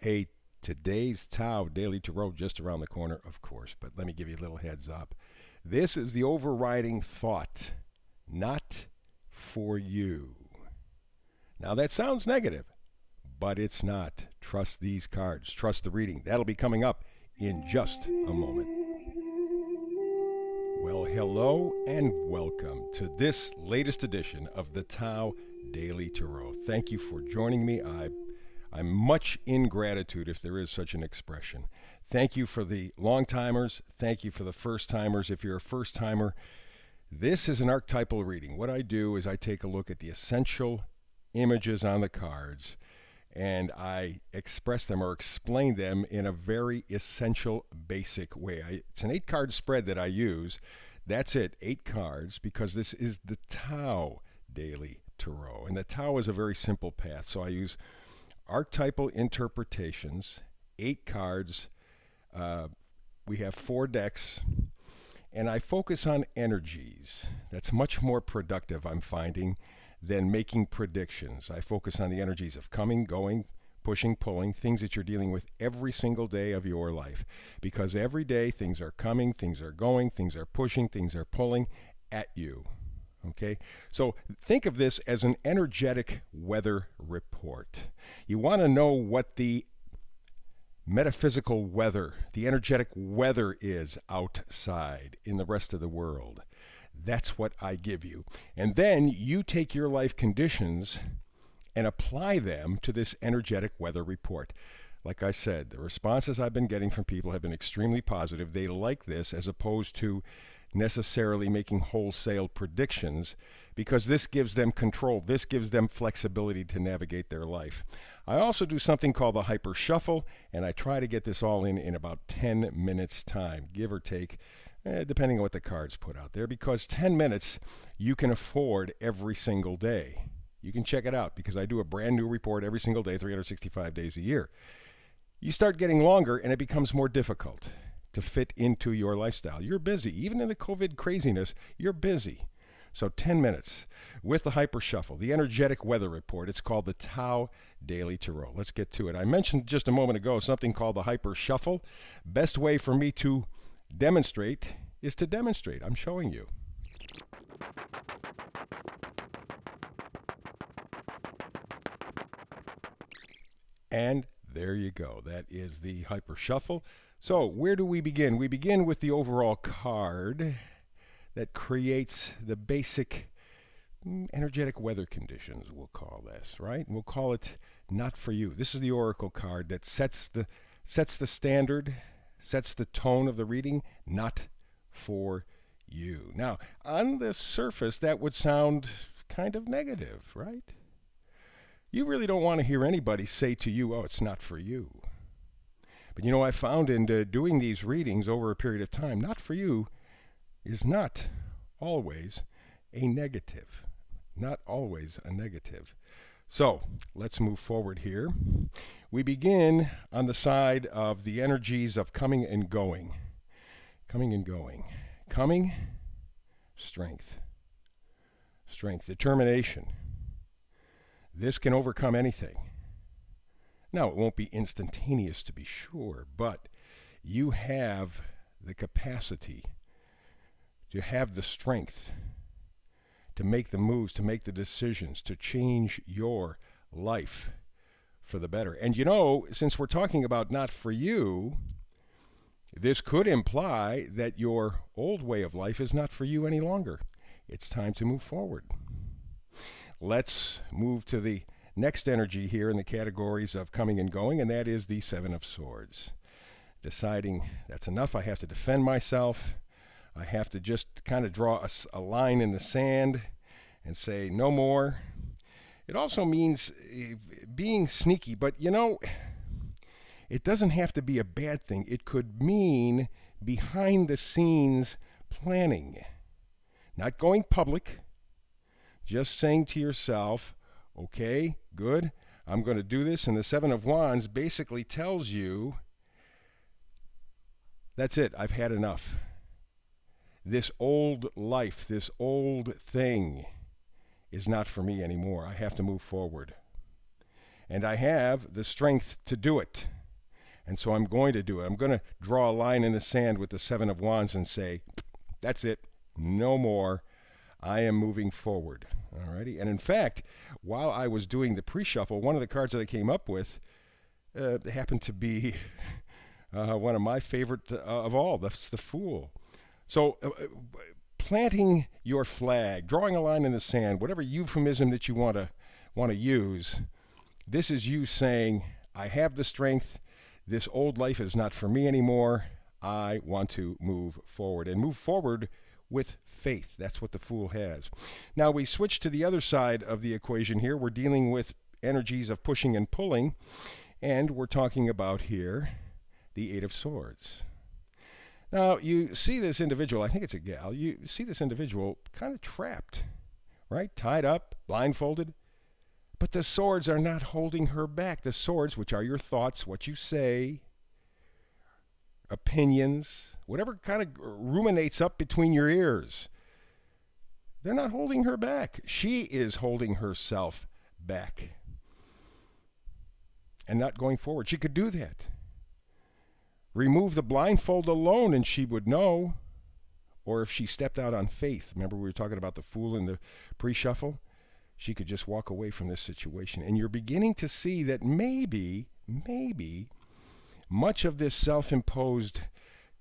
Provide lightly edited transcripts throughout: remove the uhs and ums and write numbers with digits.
Hey, today's Tao Daily Tarot just around the corner, of course, but let me give you a little heads up. This is the overriding thought, not for you. Now that sounds negative, but it's not. Trust these cards, trust the reading. That'll be coming up in just a moment. Well, hello and welcome to this latest edition of the Tao Daily Tarot. Thank you for joining me. I'm much in gratitude, if there is such an expression. Thank you for the long timers. Thank you for the first timers. If you're a first timer, this is an archetypal reading. What I do is I take a look at the essential images on the cards and I express them or explain them in a very essential, basic way. It's an 8-card spread that I use. That's it, 8 cards, because this is the Tao Daily Tarot. And the Tao is a very simple path. So I use archetypal interpretations, 8 cards. We have 4 decks, and I focus on energies. That's much more productive, I'm finding, than making predictions. I focus on the energies of coming, going, pushing, pulling, things that you're dealing with every single day of your life. Because every day things are coming, things are going, things are pushing, things are pulling at you. Okay, so think of this as an energetic weather report. You want to know what the metaphysical weather, the energetic weather is outside in the rest of the world. That's what I give you. And then you take your life conditions and apply them to this energetic weather report. Like I said, the responses I've been getting from people have been extremely positive. They like this as opposed to necessarily making wholesale predictions, because this gives them control. This gives them flexibility to navigate their life. I also do something called the Hyper Shuffle, and I try to get this all in about 10 minutes time, give or take, depending on what the cards put out there, because 10 minutes you can afford every single day. You can check it out because I do a brand new report every single day, 365 days a year. You start getting longer and it becomes more difficult to fit into your lifestyle. You're busy. Even in the COVID craziness, you're busy. So 10 minutes with the Hyper Shuffle, the energetic weather report. It's called the Tao Daily Tarot. Let's get to it. I mentioned just a moment ago something called the Hyper Shuffle. Best way for me to demonstrate is to demonstrate. I'm showing you. And there you go. That is the Hyper Shuffle. So where do we begin? We begin with the overall card that creates the basic energetic weather conditions, we'll call this, right? We'll call it Not For You. This is the Oracle card that sets the standard, sets the tone of the reading, not for you. Now, on the surface, that would sound kind of negative, right? You really don't want to hear anybody say to you, oh, it's not for you. But I found in doing these readings over a period of time, not for you is not always a negative. Not always a negative. So let's move forward here. We begin on the side of the energies of coming and going. Coming and going. Coming, strength. Strength, determination. This can overcome anything. Now, it won't be instantaneous to be sure, but you have the capacity to have the strength to make the moves, to make the decisions, to change your life for the better. And since we're talking about not for you, this could imply that your old way of life is not for you any longer. It's time to move forward. Let's move to the next energy here in the categories of coming and going, and that is the Seven of Swords. Deciding that's enough, I have to defend myself. I have to just kind of draw a line in the sand and say no more. It also means being sneaky, but it doesn't have to be a bad thing. It could mean behind the scenes planning, not going public, just saying to yourself, okay, good, I'm going to do this. And the Seven of Wands basically tells you, that's it, I've had enough. This old life, this old thing is not for me anymore. I have to move forward. and I have the strength to do it. And so I'm going to do it. I'm going to draw a line in the sand with the Seven of Wands and say, that's it, no more. I am moving forward. Alrighty. And in fact, while I was doing the pre-shuffle, one of the cards that I came up with happened to be one of my favorite of all. That's the Fool. So planting your flag, drawing a line in the sand, whatever euphemism that you want to use, this is you saying, I have the strength. This old life is not for me anymore. I want to move forward, and move forward with faith. That's what the Fool has. Now we switch to the other side of the equation here. We're dealing with energies of pushing and pulling, and we're talking about here the Eight of Swords. Now you see this individual, I think it's a gal, you see this individual kind of trapped, right? Tied up, blindfolded. But the swords are not holding her back. The swords, which are your thoughts, what you say, opinions, whatever kind of ruminates up between your ears, they're not holding her back. She is holding herself back and not going forward. She could do that. Remove the blindfold alone and she would know. Or if she stepped out on faith, remember we were talking about the Fool in the pre-shuffle? She could just walk away from this situation. And you're beginning to see that maybe much of this self-imposed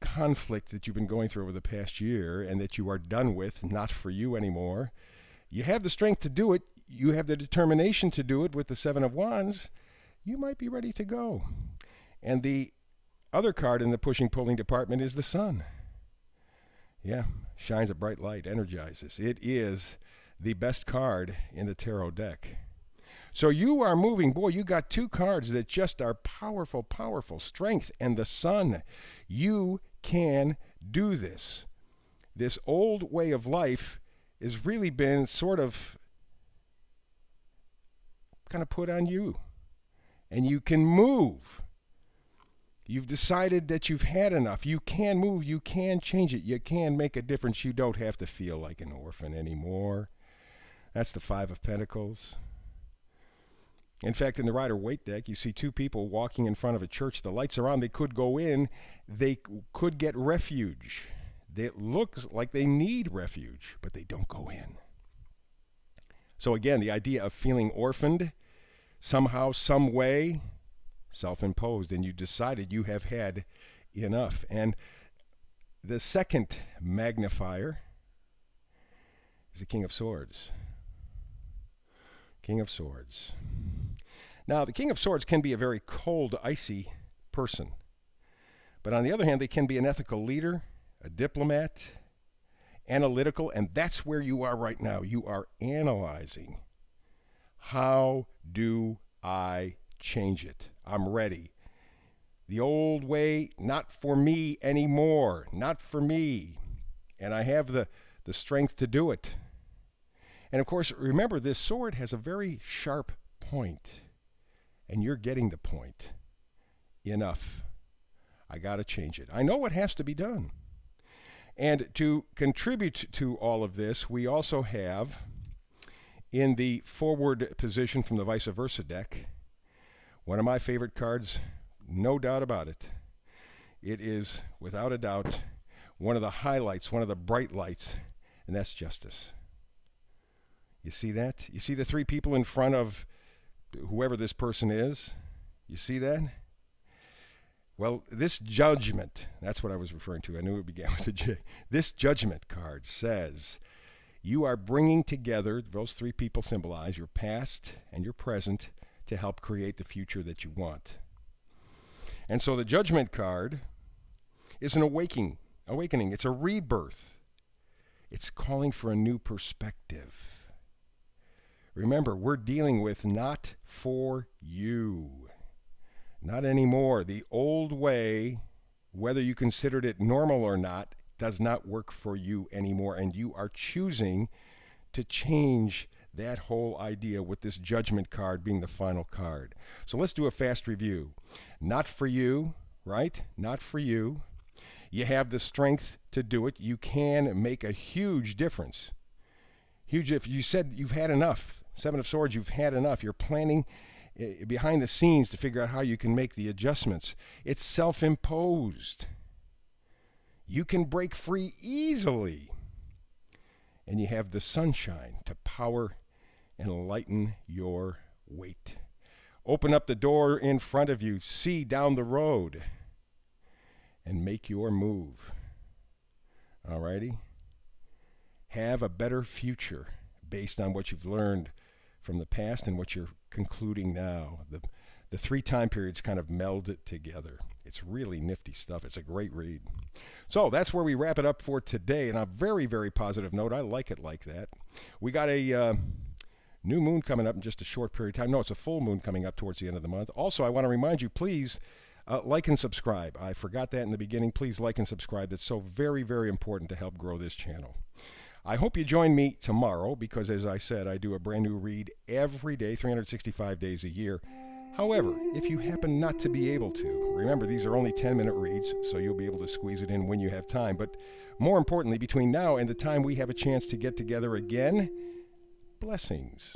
conflict that you've been going through over the past year and that you are done with, not for you anymore, you have the strength to do it. You have the determination to do it with the Seven of Wands. You might be ready to go. And the other card in the pushing-pulling department is the Sun. Yeah, shines a bright light, energizes. It is the best card in the tarot deck. So you are moving. Boy, you got two cards that just are powerful, powerful. Strength and the Sun. You can do this. This old way of life has really been sort of kind of put on you. And you can move. You've decided that you've had enough. You can move. You can change it. You can make a difference. You don't have to feel like an orphan anymore. That's the Five of Pentacles. In fact, in the Rider-Waite deck, you see two people walking in front of a church. The lights are on. They could go in. They could get refuge. It looks like they need refuge, but they don't go in. So again, the idea of feeling orphaned, somehow, some way, self-imposed, and you decided you have had enough. And the second magnifier is the King of Swords. King of Swords. Now, the King of Swords can be a very cold, icy person. But on the other hand, they can be an ethical leader, a diplomat, analytical, and that's where you are right now. You are analyzing. How do I change it? I'm ready. The old way, not for me anymore. Not for me. And I have the strength to do it. And of course, remember, this sword has a very sharp point. And you're getting the point. Enough. I got to change it. I know what has to be done. And to contribute to all of this, we also have, in the forward position from the Vice Versa deck, one of my favorite cards, no doubt about it. It is, without a doubt, one of the highlights, one of the bright lights, and that's Justice. You see that? You see the three people in front of whoever this person is? You see that? Well, this Judgment, that's what I was referring to. I knew it began with a J. This Judgment card says, you are bringing together, those three people symbolize your past and your present, to help create the future that you want. And so the Judgment card is an awakening. It's a rebirth. It's calling for a new perspective. Remember, we're dealing with not for you. Not anymore. The old way, whether you considered it normal or not, does not work for you anymore. And you are choosing to change that whole idea with this Judgment card being the final card. So let's do a fast review. Not for you, right? Not for you. You have the strength to do it. You can make a huge difference. Huge. If you said you've had enough, Seven of Swords, you've had enough. You're planning behind the scenes to figure out how you can make the adjustments. It's self-imposed. You can break free easily. And you have the sunshine to power and lighten your weight. Open up the door in front of you, see down the road, and make your move. Alrighty? Have a better future based on what you've learned from the past and what you're concluding now. The three time periods kind of meld it together. It's really nifty stuff. It's a great read. So that's where we wrap it up for today. And on a very, very positive note, I like it like that. We got a new moon coming up in just a short period of time. No, it's a full moon coming up towards the end of the month. Also, I want to remind you, please like and subscribe. I forgot that in the beginning. Please like and subscribe. That's so very, very important to help grow this channel. I hope you join me tomorrow because, as I said, I do a brand new read every day, 365 days a year. However, if you happen not to be able to, remember these are only 10-minute reads, so you'll be able to squeeze it in when you have time. But more importantly, between now and the time we have a chance to get together again, blessings.